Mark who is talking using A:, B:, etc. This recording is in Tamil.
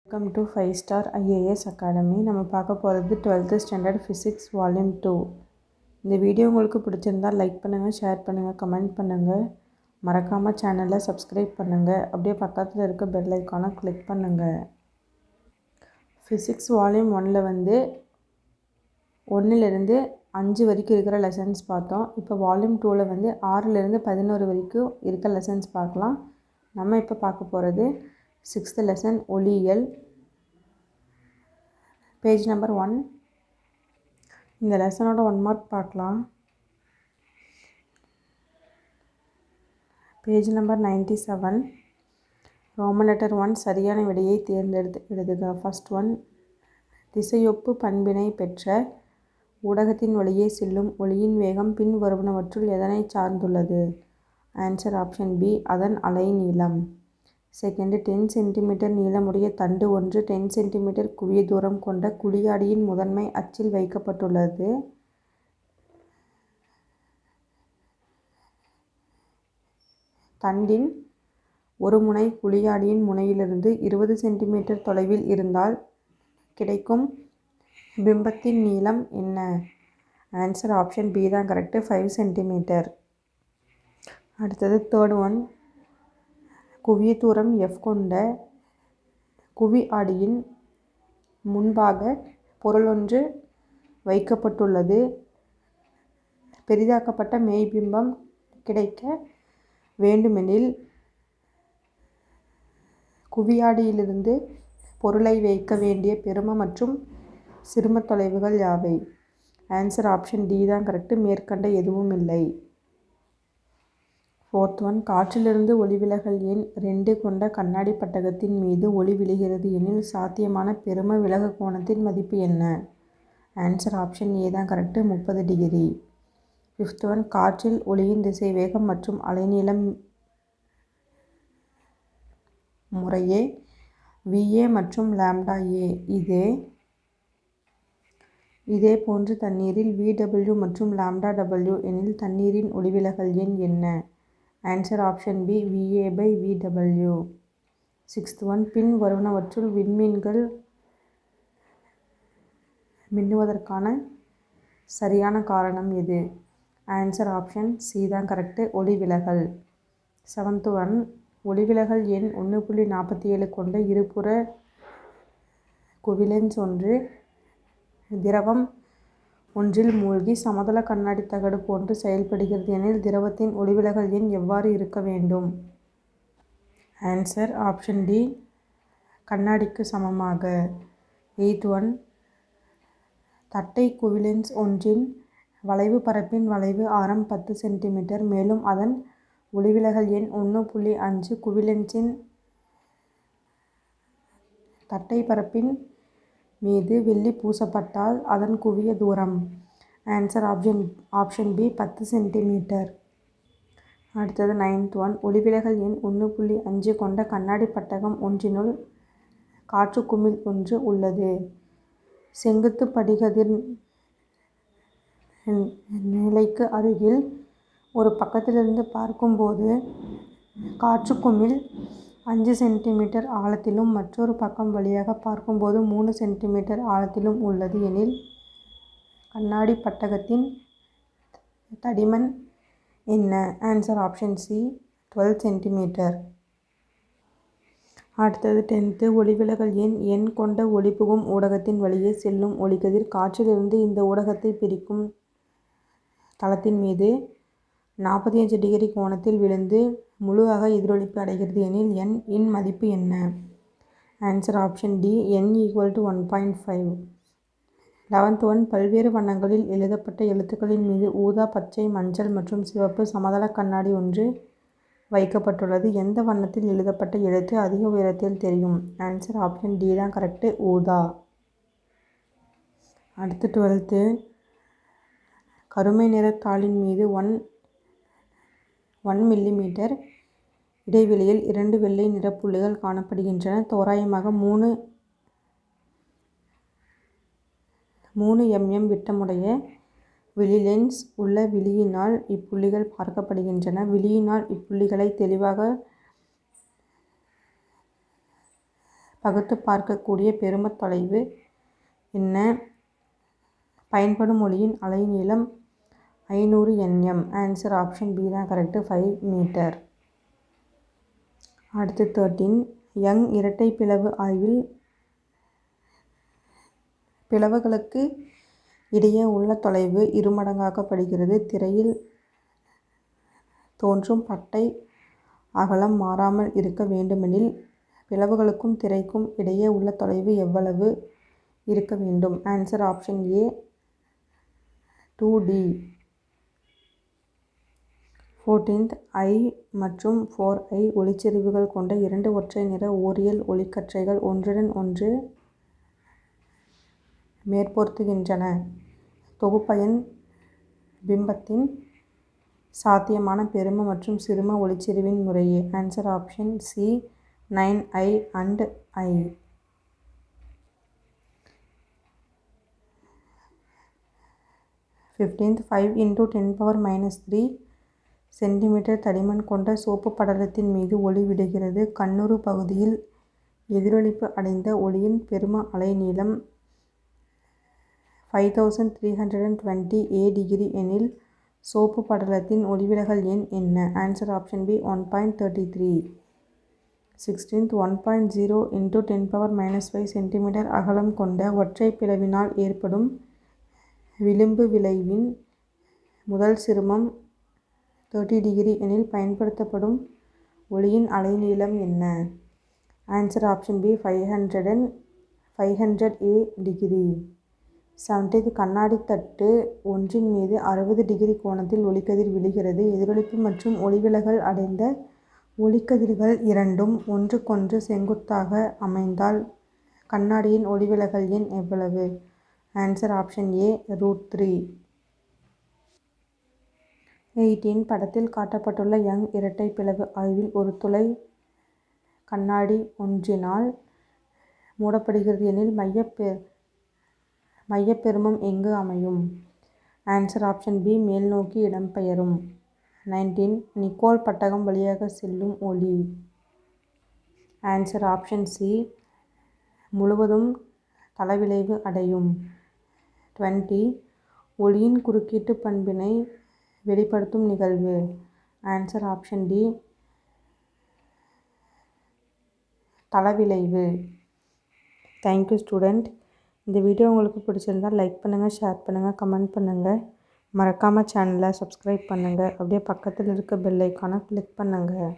A: Welcome to 5 star IAS academy. நம்ம பார்க்க போகிறது 12th ஸ்டாண்டர்ட் ஃபிசிக்ஸ் வால்யூம் 2. இந்த வீடியோ உங்களுக்கு பிடிச்சிருந்தால் லைக் பண்ணுங்கள், ஷேர் பண்ணுங்கள், கமெண்ட் பண்ணுங்கள். மறக்காமல் சேனலை சப்ஸ்கிரைப் பண்ணுங்கள். அப்படியே பக்கத்தில் இருக்க பெல் ஐக்கானை கிளிக் பண்ணுங்கள். ஃபிசிக்ஸ் வால்யூம் 1ல் 1லேருந்து 5 வரைக்கும் இருக்கிற லெசன்ஸ் பார்த்தோம். இப்போ வால்யூம் 2ல் 6லேருந்து 11 வரைக்கும் இருக்க லெசன்ஸ் பார்க்கலாம். நம்ம இப்போ பார்க்க போகிறது 6th லெசன் ஒளியியல், பேஜ் நம்பர் 1. இந்த லெசனோட 1 மார்க் பார்க்கலாம். பேஜ் நம்பர் 97, ரோமன் லெட்டர் 1, சரியான விடையை தேர்ந்தெடுத்து எழுதுக. ஃபர்ஸ்ட் ஒன், திசையொப்பு பண்பினை பெற்ற ஊடகத்தின் வழியே செல்லும் ஒளியின் வேகம் பின் வருவனவற்றுள் எதனை சார்ந்துள்ளது? ஆன்சர் ஆப்ஷன் பி, அதன் அலை நீளம். செகண்ட், 10 சென்டிமீட்டர் நீளமுடைய தண்டு ஒன்று 10 சென்டிமீட்டர் குவிய தூரம் கொண்ட குழியாடியின் முதன்மை அச்சில் வைக்கப்பட்டுள்ளது. தண்டின் ஒரு முனை குழியாடியின் முனையிலிருந்து 20 சென்டிமீட்டர் தொலைவில் இருந்தால் கிடைக்கும் பிம்பத்தின் நீளம் என்ன? ஆன்சர் ஆப்ஷன் பி தான் கரெக்டு, 5 சென்டிமீட்டர். அடுத்தது தேர்ட் ஒன், குவிய தூரம் F கொண்ட குவி ஆடியின் முன்பாக பொருளொன்று வைக்கப்பட்டுள்ளது. பெரிதாக்கப்பட்ட மெய்பிம்பம் கிடைக்க வேண்டுமெனில் குவியாடியிலிருந்து பொருளை வைக்க வேண்டிய பெரும மற்றும் சிறும தொலைவுகள் யாவை? ஆன்சர் ஆப்ஷன் டி தான் கரெக்டு, மேற்கண்ட எதுவும் இல்லை. ஃபோர்த் ஒன், காற்றிலிருந்து ஒளிவிலகல் எண் 2 கொண்ட கண்ணாடி பட்டகத்தின் மீது ஒளி விழுகிறது எனில் சாத்தியமான பெரும விலகு கோணத்தின் மதிப்பு என்ன? ஆன்சர் ஆப்ஷன் ஏ தான் கரெக்டு, 30 டிகிரி. ஃபிஃப்த் ஒன், காற்றில் ஒளியின் திசை வேகம் மற்றும் அலைநீளம் முறையே VA மற்றும் λA. இதே போன்று தண்ணீரில் VW மற்றும் λW எனில் தண்ணீரின் ஒளிவிலகல் எண் என்ன? Answer option B, VA/VW. Sixth one, பின் வருவனவற்றுள் விண்மீன்கள் மின்னுவதற்கான சரியான காரணம் எது? ஆன்சர் ஆப்ஷன் சி தான் கரெக்டு, ஒளிவிலகல். செவன்த் ஒன், ஒளிவிலகல் எண் 1.47 கொண்ட இருபுற குவிலென்ஸ் ஒன்று திரவம் ஒன்றில் மூழ்கி சமதள கண்ணாடி தகடு போன்று செயல்படுகிறது எனில் திரவத்தின் ஒளிவிலகல் எண் எவ்வாறு இருக்க வேண்டும்? ஆன்சர் ஆப்ஷன் டி, கண்ணாடிக்கு சமமாக. எய்த் ஒன், தட்டை குவிலென்ஸ் ஒன்றின் வளைவு பரப்பின் வளைவு ஆரம் 10 சென்டிமீட்டர். மேலும் அதன் ஒளிவிலகல் எண் 1.5. குவிலென்ஸின் தட்டை பரப்பின் மீது வெள்ளி பூசப்பட்டால் அதன் குவிய தூரம்? Answer option B, 10 centimetre. அடுத்தது நைன்த் ஒன், ஒளிவிலகல் எண் 1.5 கொண்ட கண்ணாடி பட்டகம் ஒன்றினுள் காற்று குமிழ் ஒன்று உள்ளது. செங்குத்து படிகதிர் நிலைக்கு அருகில் ஒரு பக்கத்திலிருந்து பார்க்கும்போது காற்று குமிழ் 5 சென்டிமீட்டர் ஆழத்திலும் மற்றொரு பக்கம் வழியாக பார்க்கும்போது 3 சென்டிமீட்டர் ஆழத்திலும் உள்ளது எனில் கண்ணாடி பட்டகத்தின் தடிமன் என்ன? Answer option C, 12 centimetre. அடுத்தது 10th, ஒளிவிலகல் எண் கொண்ட ஒளிபுகும் ஊடகத்தின் வழியே செல்லும் ஒளிக்கதிர் காற்றிலிருந்து இந்த ஊடகத்தை பிரிக்கும் தளத்தின் மீது 45 டிகிரி கோணத்தில் விழுந்து முழுவாக எதிரொளிப்பு அடைகிறது எனில் n இன் மதிப்பு என்ன? Answer option D, n = 1.5. 11th one, பல்வேறு வண்ணங்களில் எழுதப்பட்ட எழுத்துக்களின் மீது ஊதா, பச்சை, மஞ்சள் மற்றும் சிவப்பு சமதள கண்ணாடி ஒன்று வைக்கப்பட்டுள்ளது. எந்த வண்ணத்தில் எழுதப்பட்ட எழுத்து அதிக உயரத்தில் தெரியும்? ஆன்சர் ஆப்ஷன் டி தான் கரெக்டு, ஊதா. அடுத்து 12th, கருமை நிற தாளின் மீது 1 மில்லிமீட்டர் இடைவெளியில் 2 வெள்ளை நிறப்புள்ளிகள் காணப்படுகின்றன. தோராயமாக 3 mm விட்டமுடைய விழிலென்ஸ் உள்ள விழியினால் இப்புள்ளிகள் பார்க்கப்படுகின்றன. விழியினால் இப்புள்ளிகளை தெளிவாக பகுத்து பார்க்கக்கூடிய பெரும தொலைவு என்ன? பயன்படும் ஒளியின் அலைநீளம் 500 nm. ஆன்சர் ஆப்ஷன் பி தான் கரெக்டு, 5 மீட்டர். அடுத்து 13. யங் இரட்டை பிளவு ஆய்வில் பிளவுகளுக்கு இடையே உள்ள தொலைவு இருமடங்காக்கப்படுகிறது. திரையில் தோன்றும் பட்டை அகலம் மாறாமல் இருக்க வேண்டுமெனில் பிளவுகளுக்கும் திரைக்கும் இடையே உள்ள தொலைவு எவ்வளவு இருக்க வேண்டும்? Answer option A 2D. 14th. I மற்றும் 4I ஒளிச்செறிவுகள் கொண்ட 2 ஒற்றை நிற ஓரியல் ஒளிக்கற்றைகள் ஒன்றுடன் ஒன்று மேற்பொருந்துகின்றன. தொகுப்பயன் பிம்பத்தின் சாத்தியமான பெரும மற்றும் சிறும ஒளிச்செறிவின் முறையே. Answer option C 9I and I. 15th. 5 × 10⁻³ centimetre தடிமன் கொண்ட சோப்பு படலத்தின் மீது ஒளி விடுகிறது. கண்ணுறு பகுதியில் எதிரொளிப்பு அடைந்த ஒளியின் பெரும அலைநீளம் 5320 A° எனில் சோப்பு படலத்தின் ஒளிவிலகல் எண் என்ன? Answer option B 1.33. 16th. 1.0 × 10⁻5 centimetre அகலம் கொண்ட ஒற்றை பிளவினால் ஏற்படும் விளிம்பு விளைவின் முதல் சிறுமம் 30° எனில் பயன்படுத்தப்படும் ஒளியின் அலைநீளம் என்ன? Answer option B 500 A°. 17th. கண்ணாடி தட்டு ஒன்றின் மீது 60° கோணத்தில் ஒளிக்கதிர் விழுகிறது. எதிரொளிப்பு மற்றும் ஒளிவிலகல் அடைந்த ஒளிக்கதிர்கள் இரண்டும் ஒன்றுக்கொன்று செங்குத்தாக அமைந்தால் கண்ணாடியின் ஒளிவிலகல் எண் எவ்வளவு? Answer option A √3. 18. படத்தில் காட்டப்பட்டுள்ள யங் இரட்டை பிளவு ஆய்வில் ஒரு துளை கண்ணாடி ஒன்றினால் மூடப்படுகிறது எனில் மையப்பெருமம் எங்கு அமையும்? ஆன்சர் ஆப்ஷன் பி மேல்நோக்கி இடம்பெயரும். 19. நிக்கோல் பட்டகம் வழியாக செல்லும் ஒளி. ஆன்சர் ஆப்ஷன் சி முழுவதும் தளவிளைவு அடையும். 20. ஒளியின் குறுக்கீட்டு பண்பினை வெளிப்படுத்தும் நிகழ்வு. ஆன்சர் ஆப்ஷன் டி தளவிளைவு. Thank you student. இந்த வீடியோ உங்களுக்கு பிடிச்சிருந்தால் லைக் பண்ணுங்கள், ஷேர் பண்ணுங்கள், கமெண்ட் பண்ணுங்கள். மறக்காமல் சேனலை சப்ஸ்கிரைப் பண்ணுங்கள். அப்படியே பக்கத்தில் இருக்க பெல் ஐக்கானை கிளிக் பண்ணுங்கள்.